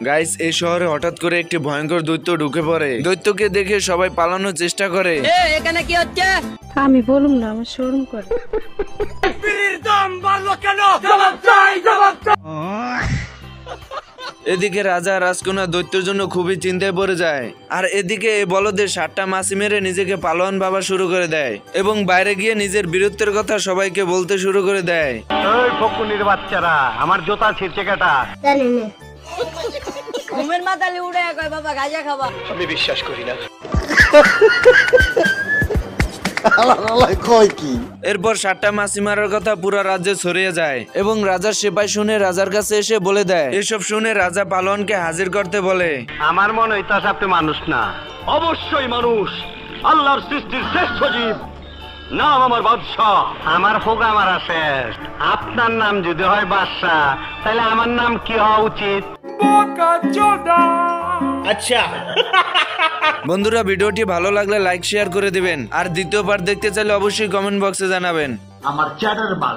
Guys, এই শহরে হঠাৎ করে একটি ভয়ঙ্কর দৈত্য ঢুকে পড়ে। দৈত্যকে দেখে সবাই পালানোর চেষ্টা করে। এখানে কি হচ্ছে? আমি বলুম না, আমার শরম করে। এদিকে রাজা রাজকন্যা দৈত্যের জন্য খুবই চিন্তায় পড়ে যায়। আর এদিকে এই বলদের 7টা মাছি মেরে নিজেকে পালোয়ান ভাবা শুরু করে দেয় এবং বাইরে গিয়ে নিজের বীরত্বের কথা সবাইকে বলতে শুরু করে দেয়। ওই ফকুনির বাচ্চারা, আমার জোতা ছিঁড়ছে কাটা। ঘুমের মাথালে উড়ে কয় বাবা গাঁজা খাবা। আমি বিশ্বাস করি না। এরপর 7টা মাছি মারার কথা পুরো রাজ্যে ছড়িয়ে যায় এবং রাজার সেপাই শুনে রাজার কাছে এসে বলে দেয়। এসব শুনে রাজা পালোয়ানকে হাজির করতে বলে। আমার মনে হইতাছে আপনি মানুষ না। অবশ্যই মানুষ, আল্লাহর সৃষ্টির শ্রেষ্ঠ জীব। নাম আমার বাদশাহ। আমার প্রোগ্রাম আর শেষ। আপনার নাম যদি হয় বাদশাহ, তাহলে আমার নাম কি হওয়া উচিত? আচ্ছা বন্ধুরা, ভিডিওটি ভালো লাগলে লাইক শেয়ার করে দিবেন আর দ্বিতীয় পার্ট দেখতে চাইলে অবশ্যই কমেন্ট বক্সে জানাবেন। আমার চ্যাটার মাল।